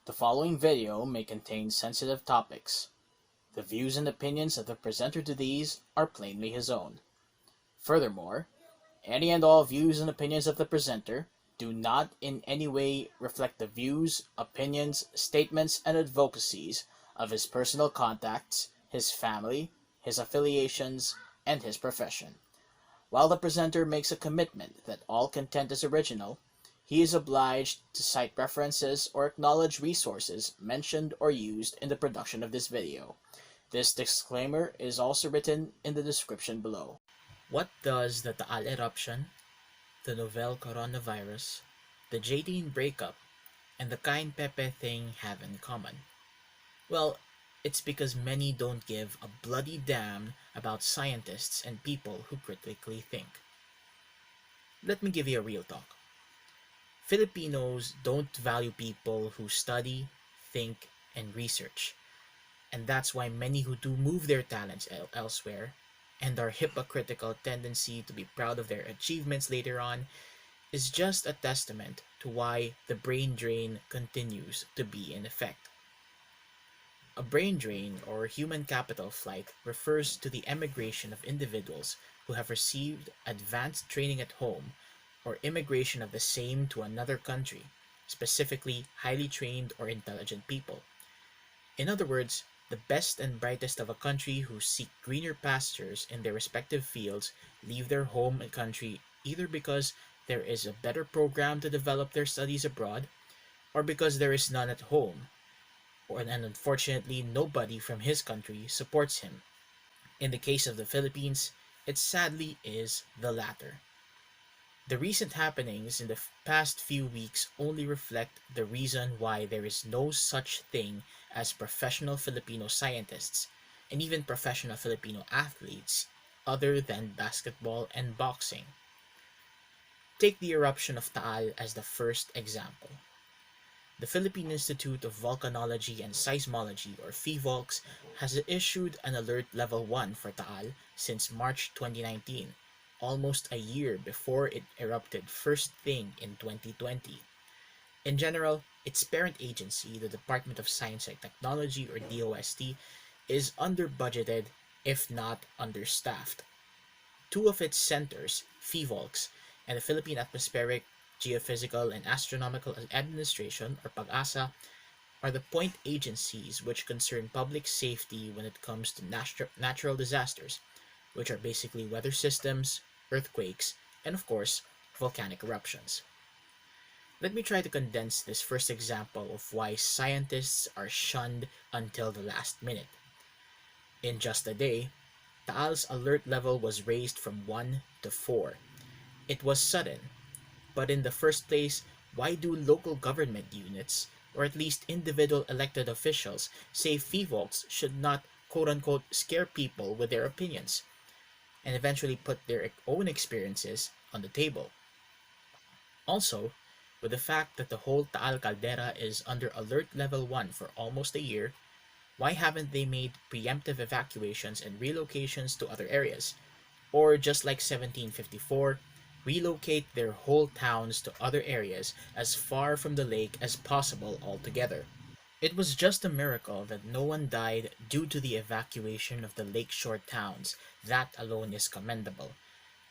The following video may contain sensitive topics. The views and opinions of the presenter to these are plainly his own. Furthermore, any and all views and opinions of the presenter do not in any way reflect the views, opinions, statements, and advocacies of his personal contacts, his family, his affiliations, and his profession. While the presenter makes a commitment that all content is original, he is obliged to cite references or acknowledge resources mentioned or used in the production of this video. This disclaimer is also written in the description below. What does the Taal eruption, the novel coronavirus, the JaDine breakup, and the Kain Pepe thing have in common? Well, it's because many don't give a bloody damn about scientists and people who critically think. Let me give you a real talk. Filipinos don't value people who study, think, and research. And that's why many who do move their talents elsewhere and our hypocritical tendency to be proud of their achievements later on is just a testament to why the brain drain continues to be in effect. A brain drain or human capital flight refers to the emigration of individuals who have received advanced training at home or immigration of the same to another country, specifically highly trained or intelligent people. In other words, the best and brightest of a country who seek greener pastures in their respective fields leave their home and country either because there is a better program to develop their studies abroad, or because there is none at home, and unfortunately nobody from his country supports him. In the case of the Philippines, it sadly is the latter. The recent happenings in the past few weeks only reflect the reason why there is no such thing as professional Filipino scientists and even professional Filipino athletes other than basketball and boxing. Take the eruption of Taal as the first example. The Philippine Institute of Volcanology and Seismology, or PHIVOLCS, has issued an Alert Level 1 for Taal since March 2019, almost a year before it erupted first thing in 2020. In general, its parent agency, the Department of Science and Technology, or DOST, is under-budgeted, if not understaffed. Two of its centers, PHIVOLCS and the Philippine Atmospheric, Geophysical, and Astronomical Administration, or PAGASA, are the point agencies which concern public safety when it comes to natural disasters, which are basically weather systems, earthquakes, and of course, volcanic eruptions. Let me try to condense this first example of why scientists are shunned until the last minute. In just a day, Taal's alert level was raised from 1 to 4. It was sudden, but in the first place, why do local government units, or at least individual elected officials, say PHIVOLCS should not quote-unquote scare people with their opinions, and eventually put their own experiences on the table? Also, with the fact that the whole Taal caldera is under Alert Level 1 for almost a year, why haven't they made preemptive evacuations and relocations to other areas? Or just like 1754, relocate their whole towns to other areas as far from the lake as possible altogether? It was just a miracle that no one died due to the evacuation of the lakeshore towns. That alone is commendable.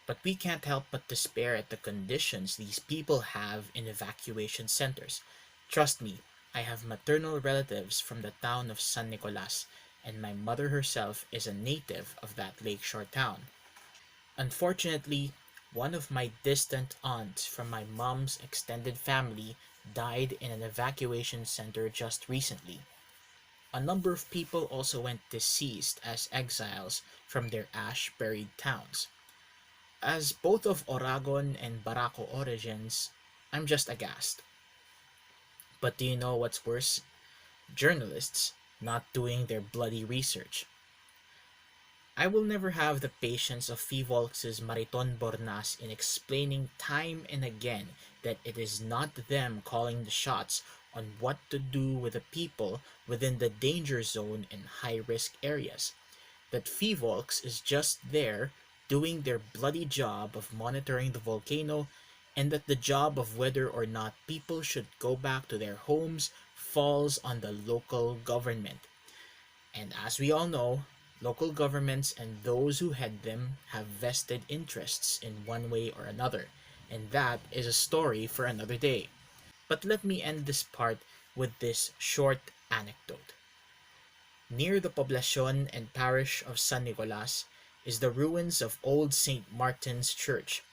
But we can't help but despair at the conditions these people have in evacuation centers. Trust me, I have maternal relatives from the town of San Nicolas, and my mother herself is a native of that lakeshore town. Unfortunately, one of my distant aunts from my mom's extended family died in an evacuation center just recently. A number of people also went deceased as exiles from their ash-buried towns. As both of Oragon and Barako origins, I'm just aghast. But do you know what's worse? Journalists not doing their bloody research. I will never have the patience of PHIVOLCS's Mariton Bornas in explaining time and again that it is not them calling the shots on what to do with the people within the danger zone and high-risk areas. That PHIVOLCS is just there doing their bloody job of monitoring the volcano and that the job of whether or not people should go back to their homes falls on the local government. And as we all know, local governments and those who head them have vested interests in one way or another, and that is a story for another day. But let me end this part with this short anecdote. Near the poblacion and parish of San Nicolas is the ruins of old St. Martin's Church,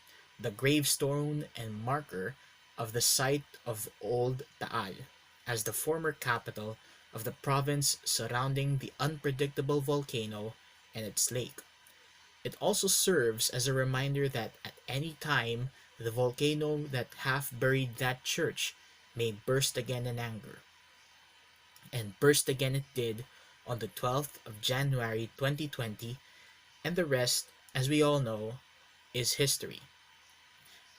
the gravestone and marker of the site of old Taal, as the former capital of the province surrounding the unpredictable volcano and its lake. It also serves as a reminder that at any time the volcano that half buried that church may burst again in anger. And burst again it did on the 12th of January 2020, and the rest, as we all know, is history.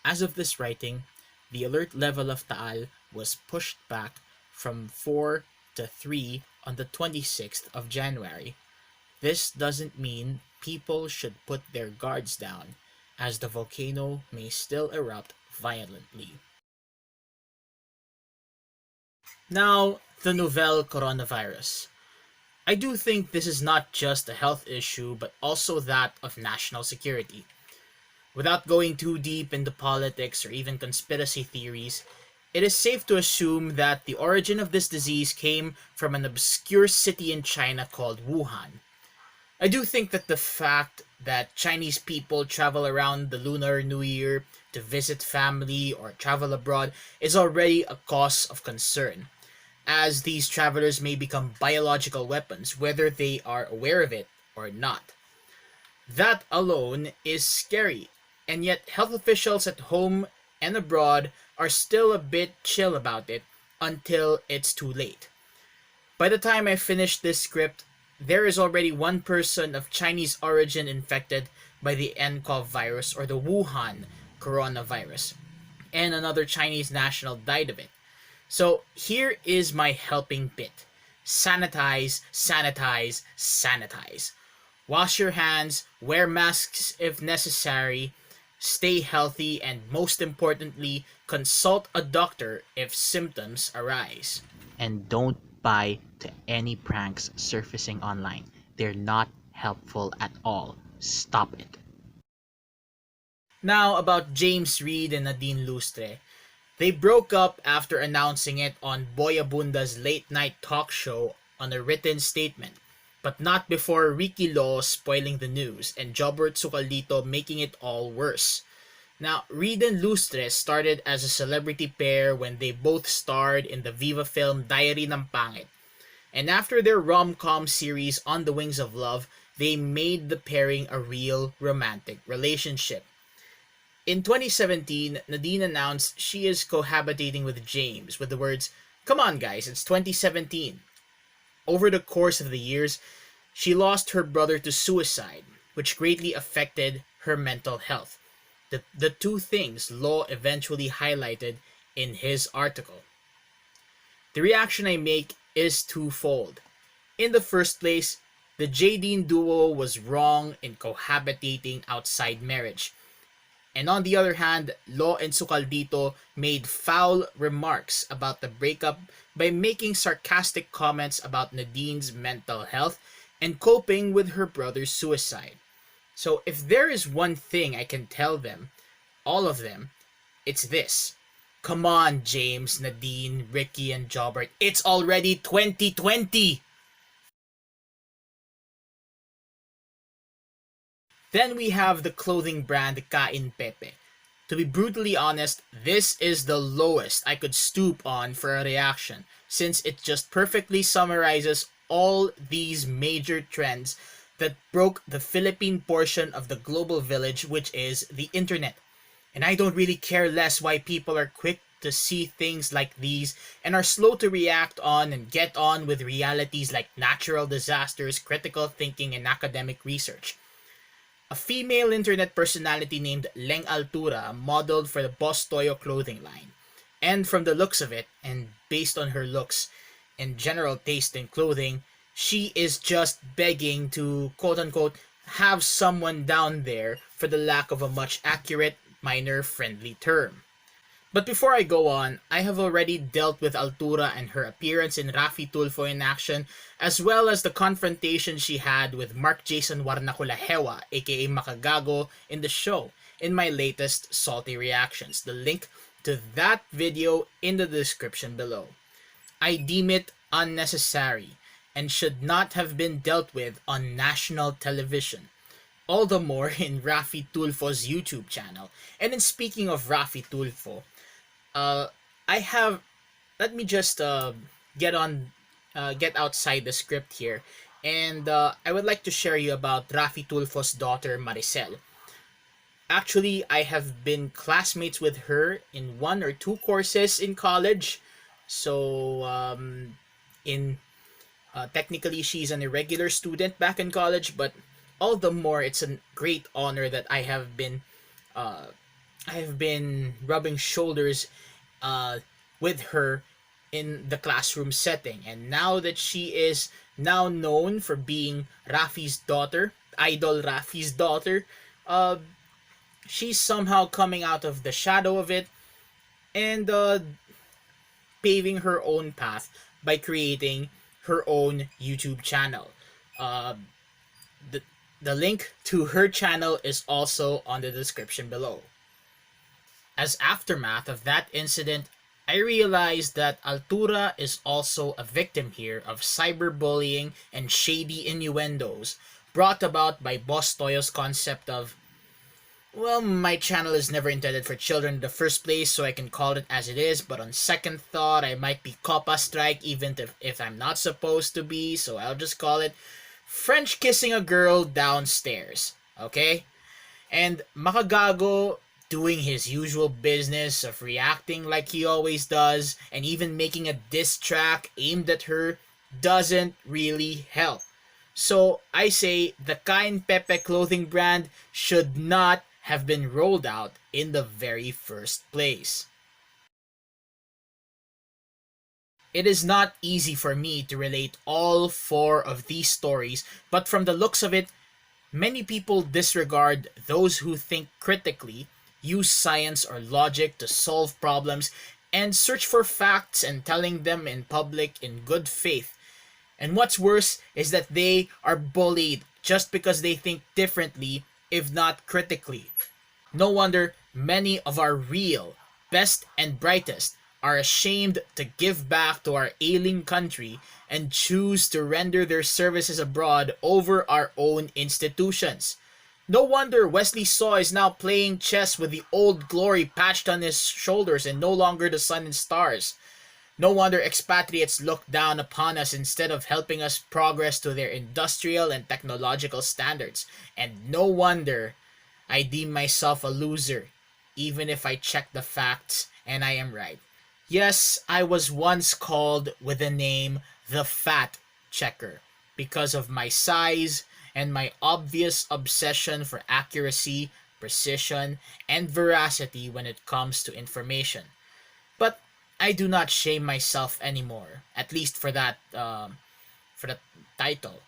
As of this writing, the alert level of Taal was pushed back from 4 to 3 on the 26th of January. This doesn't mean people should put their guards down, as the volcano may still erupt violently. Now, the novel coronavirus. I do think this is not just a health issue, but also that of national security. Without going too deep into politics or even conspiracy theories, it is safe to assume that the origin of this disease came from an obscure city in China called Wuhan. I do think that the fact that Chinese people travel around the Lunar New Year to visit family or travel abroad is already a cause of concern, as these travelers may become biological weapons whether they are aware of it or not. That alone is scary, and yet health officials at home and abroad are still a bit chill about it until it's too late. By the time I finish this script, there is already one person of Chinese origin infected by the nCoV virus or the Wuhan Coronavirus, and another Chinese national died of it. So here is my helping bit. Sanitize, sanitize, sanitize. Wash your hands, wear masks if necessary, stay healthy, and most importantly, consult a doctor if symptoms arise. And don't buy to any pranks surfacing online. They're not helpful at all. Stop it. Now about James Reid and Nadine Lustre. They broke up after announcing it on Boyabunda's late-night talk show on a written statement, but not before Ricky Law spoiling the news and Jobert Sucaldito making it all worse. Now, Reid and Lustre started as a celebrity pair when they both starred in the Viva film Diary ng Pangit, and after their rom-com series On the Wings of Love, they made the pairing a real romantic relationship. In 2017, Nadine announced she is cohabitating with James with the words, "Come on guys, it's 2017. Over the course of the years, she lost her brother to suicide, which greatly affected her mental health. The two things Law eventually highlighted in his article. The reaction I make is twofold. In the first place, the JaDine duo was wrong in cohabitating outside marriage. And on the other hand, Law and Sucaldito made foul remarks about the breakup by making sarcastic comments about Nadine's mental health and coping with her brother's suicide. So if there is one thing I can tell them, all of them, it's this. Come on, James, Nadine, Ricky, and Jobert. It's already 2020! Then we have the clothing brand Kain Pepe. To be brutally honest, this is the lowest I could stoop on for a reaction, since it just perfectly summarizes all these major trends that broke the Philippine portion of the global village, which is the internet. And I don't really care less why people are quick to see things like these and are slow to react on and get on with realities like natural disasters, critical thinking, and academic research. A female internet personality named Leng modeled for the Boss Toyo clothing line. And from the looks of it, and based on her looks and general taste in clothing, she is just begging to quote-unquote have someone down there, for the lack of a much accurate, minor-friendly term. But before I go on, I have already dealt with Altura and her appearance in Rafi Tulfo in action, as well as the confrontation she had with Mark Jason Warnakulahewa, aka Makagago, in the show, in my latest Salty Reactions. The link to that video in the description below. I deem it unnecessary and should not have been dealt with on national television. All the more in Rafi Tulfo's YouTube channel. And in speaking of Rafi Tulfo, I have. Let me just get outside the script here, and I would like to share you about Rafi Tulfo's daughter Maricel. Actually, I have been classmates with her in one or two courses in college. So, in technically, she's an irregular student back in college, but all the more, it's a great honor that I have been rubbing shoulders with her in the classroom setting. And now that she is now known for being Rafi's daughter, idol Rafi's daughter, uh, she's somehow coming out of the shadow of it and paving her own path by creating her own YouTube channel. Uh, the, the link to her channel is also on the description below. As aftermath of that incident, I realized that Altura is also a victim here of cyberbullying and shady innuendos brought about by Boss Toyo's concept of, well, my channel is never intended for children in the first place, so I can call it as it is, but on second thought, I might be Copa Strike even if I'm not supposed to be, so I'll just call it French kissing a girl downstairs, okay? And Makagago doing his usual business of reacting like he always does, and even making a diss track aimed at her, doesn't really help. So I say the Kain Pepe clothing brand should not have been rolled out in the very first place. It is not easy for me to relate all four of these stories, but from the looks of it, many people disregard those who think critically, use science or logic to solve problems, and search for facts and telling them in public in good faith. And what's worse is that they are bullied just because they think differently, if not critically. No wonder many of our real, best and brightest are ashamed to give back to our ailing country and choose to render their services abroad over our own institutions. No wonder Wesley Saw is now playing chess with the old glory patched on his shoulders and no longer the sun and stars. No wonder expatriates look down upon us instead of helping us progress to their industrial and technological standards. And no wonder I deem myself a loser, even if I check the facts and I am right. Yes, I was once called with the name the Fat Checker because of my size and my obvious obsession for accuracy, precision, and veracity when it comes to information. But I do not shame myself anymore, at least for that title,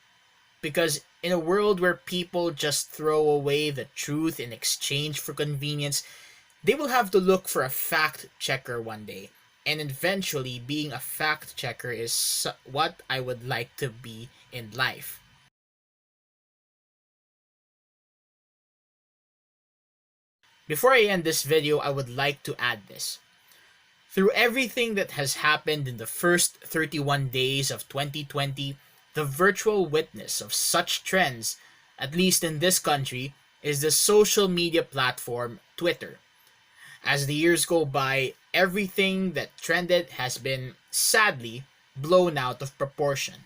because in a world where people just throw away the truth in exchange for convenience, they will have to look for a fact checker one day. And eventually, being a fact checker is what I would like to be in life. Before I end this video, I would like to add this. Through everything that has happened in the first 31 days of 2020, the virtual witness of such trends, at least in this country, is the social media platform Twitter. As the years go by, everything that trended has been, sadly, blown out of proportion.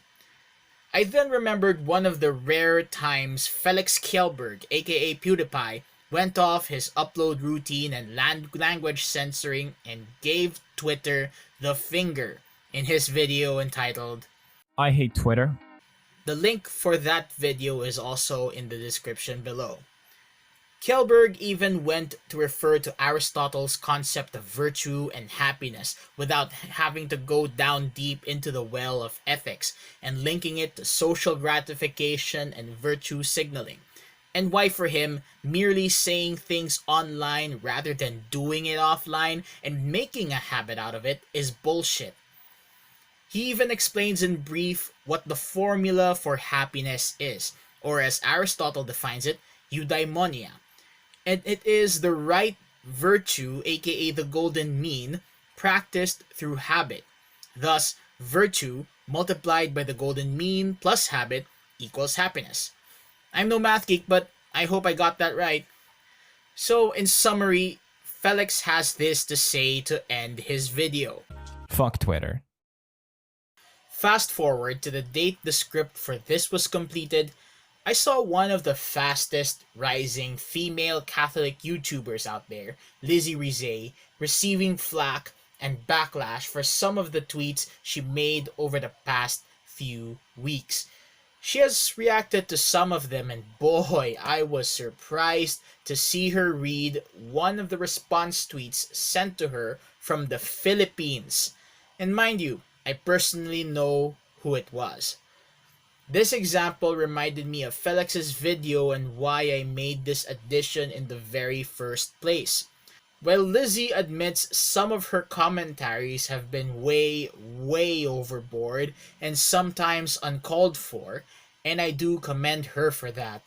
I then remembered one of the rare times Felix Kjellberg, aka PewDiePie, went off his upload routine and language censoring and gave Twitter the finger in his video entitled I Hate Twitter. The link for that video is also in the description below. Kjellberg even went to refer to Aristotle's concept of virtue and happiness without having to go down deep into the well of ethics and linking it to social gratification and virtue signaling. and why for him, merely saying things online rather than doing it offline and making a habit out of it is bullshit. He even explains in brief what the formula for happiness is, or as Aristotle defines it, eudaimonia. And it is the right virtue, aka the golden mean, practiced through habit. Thus, virtue multiplied by the golden mean plus habit equals happiness. I'm no math geek, but I hope I got that right. So, in summary, Felix has this to say to end his video. Fuck Twitter. Fast forward to the date the script for this was completed, I saw one of the fastest rising female Catholic YouTubers out there, Lizzie Rizet, receiving flack and backlash for some of the tweets she made over the past few weeks. She has reacted to some of them, and boy, I was surprised to see her read one of the response tweets sent to her from the Philippines. And mind you, I personally know who it was. This example reminded me of Felix's video and why I made this addition in the very first place. While Lizzie admits some of her commentaries have been way overboard and sometimes uncalled for, and I do commend her for that,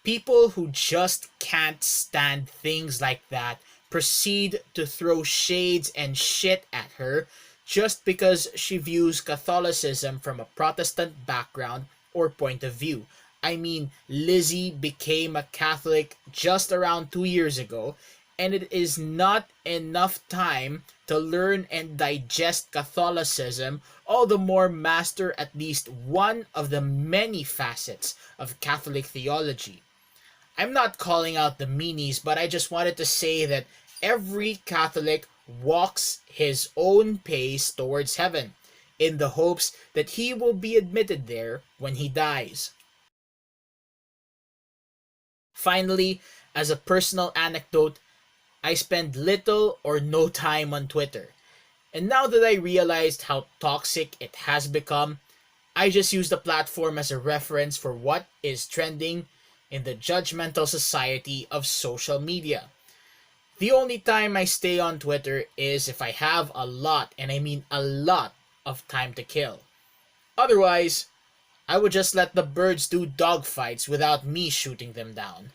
people who just can't stand things like that proceed to throw shades and shit at her just because she views Catholicism from a Protestant background or point of view. I mean, Lizzie became a Catholic just around 2 years ago, and it is not enough time to learn and digest Catholicism, all the more master at least one of the many facets of Catholic theology. I'm not calling out the meanies, but I just wanted to say that every Catholic walks his own pace towards heaven, in the hopes that he will be admitted there when he dies. Finally, as a personal anecdote, I spend little or no time on Twitter, and now that I realized how toxic it has become, I just use the platform as a reference for what is trending in the judgmental society of social media. The only time I stay on Twitter is if I have a lot, and I mean a lot, of time to kill. Otherwise, I would just let the birds do dogfights without me shooting them down.